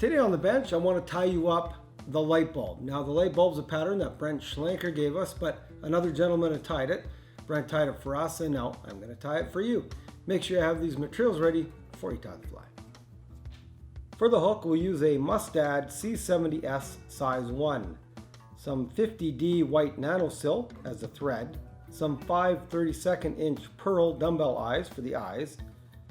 Today on the bench, I want to tie you up the light bulb. Now the light bulb's a pattern that Brent Schlenker gave us, but another gentleman had tied it. Brent tied it for us, and now I'm going to tie it for you. Make sure you have these materials ready before you tie the fly. For the hook, we'll use a Mustad C70S size 1, some 50D white nano silk as a thread, some 5 32nd inch pearl dumbbell eyes for the eyes,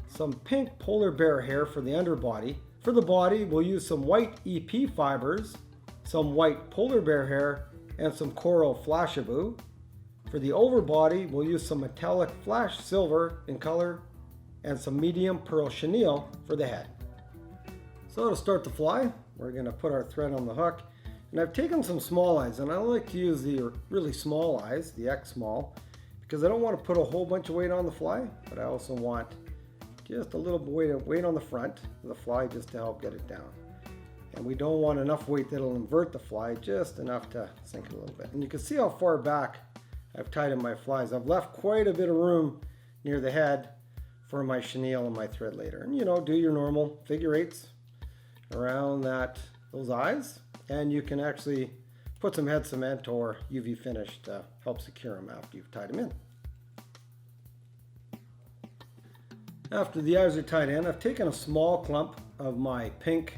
some pink polar bear hair for the underbody. For the body, we'll use some white EP fibers, some white polar bear hair, and some coral flashabou. For the overbody, we'll use some metallic flash silver in color and some medium pearl chenille for the head. So to start the fly, we're going to put our thread on the hook. And I've taken some small eyes, and I like to use the really small eyes, the X small, because I don't want to put a whole bunch of weight on the fly, but I also want just a little bit of weight on the front of the fly just to help get it down. And we don't want enough weight that'll invert the fly, just enough to sink it a little bit. And you can see how far back I've tied in my flies. I've left quite a bit of room near the head for my chenille and my thread later. And do your normal figure eights around those eyes, and you can actually put some head cement or UV finish to help secure them after you've tied them in. After the eyes are tied in, I've taken a small clump of my pink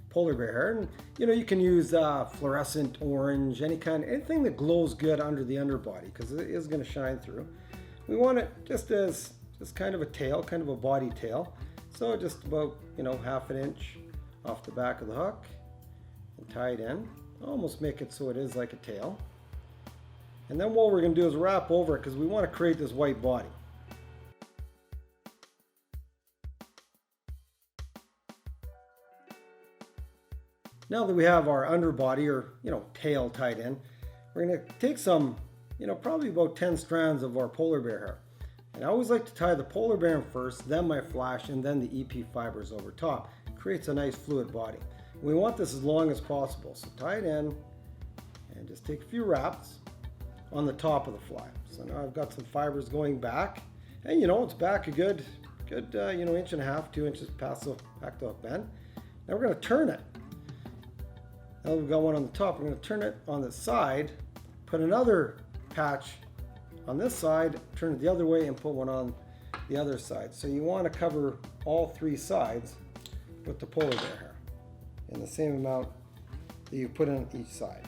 polar bear hair, and you can use fluorescent orange, anything that glows good under the underbody, because it is going to shine through. We want it just kind of a tail, kind of a body tail, so just about half an inch off the back of the hook and tie it in. Almost make it so it is like a tail. And then what we're going to do is wrap over it, because we want to create this white body. Now that we have our underbody or tail tied in, we're going to take some probably about 10 strands of our polar bear hair. And I always like to tie the polar bear in first, then my flash, and then the EP fibers over top. It creates a nice fluid body. We want this as long as possible, so tie it in and just take a few wraps on the top of the fly. So now I've got some fibers going back, and it's back a good inch and a half, 2 inches past the back hook bend. Now we're going to turn it. Now we've got one on the top, we're going to turn it on the side, put another patch on this side, turn it the other way, and put one on the other side. So you want to cover all 3 sides with the polar bear hair in the same amount that you put in each side.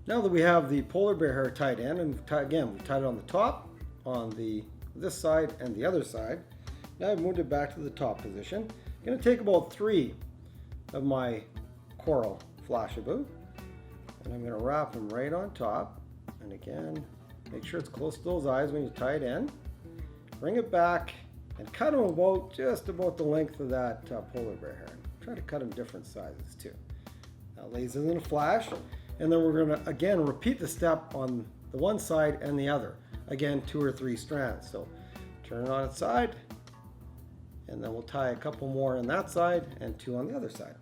Now that we have the polar bear hair tied in, and we've tied it on the top, on this side and the other side. Now I've moved it back to the top position. I'm going to take about 3 of my coral flashabou, and I'm going to wrap them right on top. And again, make sure it's close to those eyes when you tie it in. Bring it back and cut them just about the length of that polar bear hair. Try to cut them different sizes too. That lays in a flash. And then we're going to again repeat the step on the one side and the other. Again, 2 or 3 strands. So turn it on its side, and then we'll tie a couple more on that side and 2 on the other side.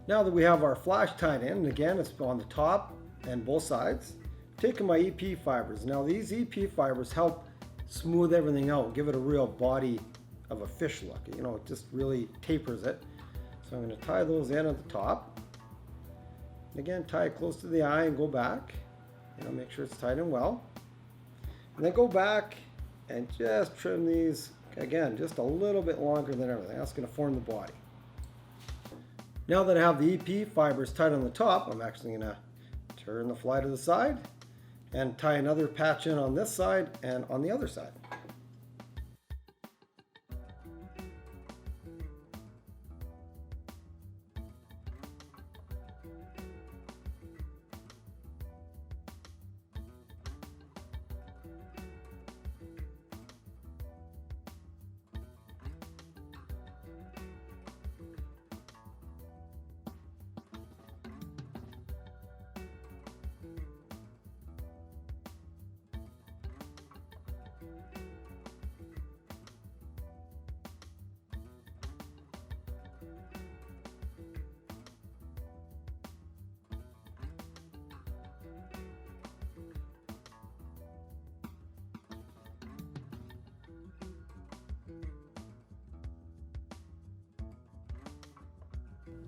Now that we have our flash tied in, and again it's on the top and both sides, I'm taking my EP fibers. Now these EP fibers help smooth everything out, give it a real body of a fish look. It just really tapers it. So I'm going to tie those in at the top. And again, tie it close to the eye and go back. Make sure it's tied in well. And then go back and just trim these, again, just a little bit longer than everything. That's going to form the body. Now that I have the EP fibers tied on the top, I'm actually going to turn the fly to the side and tie another patch in on this side and on the other side.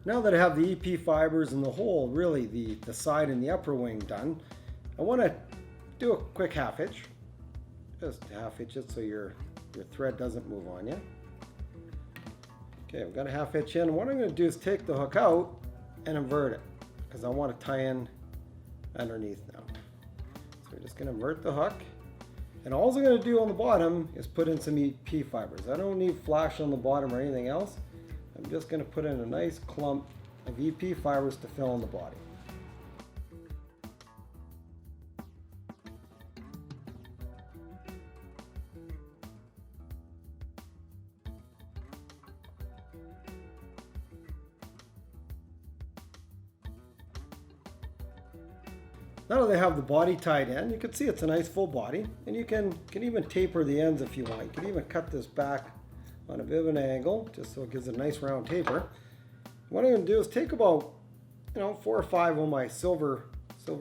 Now that I have the EP fibers and the whole, really the side and the upper wing done, I want to do a quick half hitch. Just half hitch it so your thread doesn't move on you. Okay, I've got a half hitch in. What I'm going to do is take the hook out and invert it because I want to tie in underneath now. So we're just going to invert the hook. And all I'm going to do on the bottom is put in some EP fibers. I don't need flash on the bottom or anything else. I'm just going to put in a nice clump of EP fibers to fill in the body. Now that I have the body tied in, you can see it's a nice full body, and you can even taper the ends if you want. You can even cut this back on a bit of an angle, just so it gives a nice round taper. What I'm going to do is take about 4 or 5 of my silver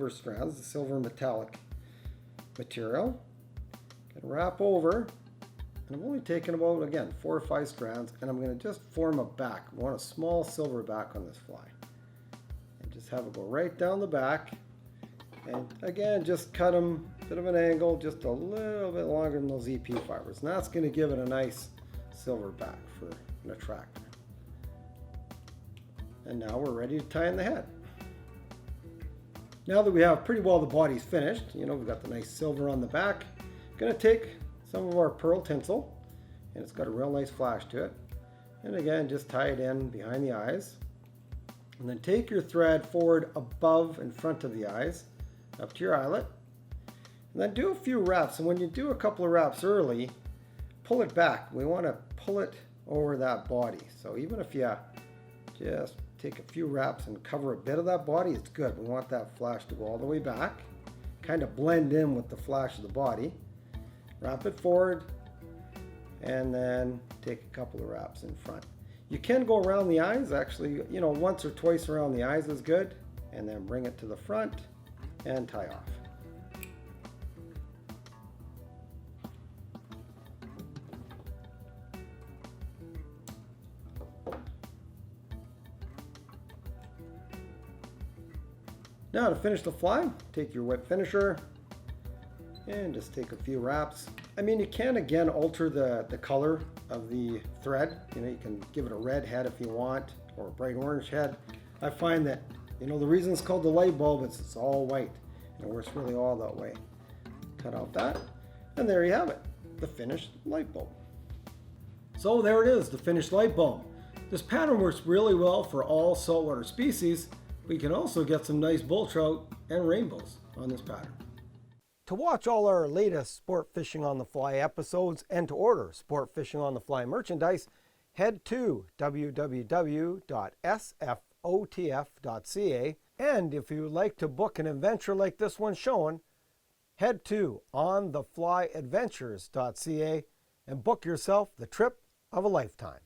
strands, the silver metallic material, and wrap over. And I'm only taking about, again, 4 or 5 strands, and I'm going to just form a back. I want a small silver back on this fly, and just have it go right down the back. And again, just cut them a bit of an angle, just a little bit longer than those EP fibers. And that's going to give it a nice silver back for an attractor. And now we're ready to tie in the head. Now that we have pretty well the body's finished, we've got the nice silver on the back, I'm going to take some of our pearl tinsel, and it's got a real nice flash to it. And again, just tie it in behind the eyes. And then take your thread forward above in front of the eyes, up to your eyelet, and then do a few wraps. And when you do a couple of wraps early, pull it back. We want to pull it over that body. So even if you just take a few wraps and cover a bit of that body, it's good. We want that flash to go all the way back, kind of blend in with the flash of the body. Wrap it forward, and then take a couple of wraps in front. You can go around the eyes, actually, once or twice around the eyes is good, and then bring it to the front and tie off. Now to finish the fly, take your wet finisher and just take a few wraps. I mean, you can again alter the color of the thread. You can give it a red head if you want, or a bright orange head. I find that the reason it's called the light bulb is it's all white, and it works really all that way. Cut out that, and there you have it, the finished light bulb. So there it is, the finished light bulb. This pattern works really well for all saltwater species. We can also get some nice bull trout and rainbows on this pattern. To watch all our latest Sport Fishing on the Fly episodes and to order Sport Fishing on the Fly merchandise, head to www.sfotf.ca. And if you would like to book an adventure like this one shown, head to ontheflyadventures.ca and book yourself the trip of a lifetime.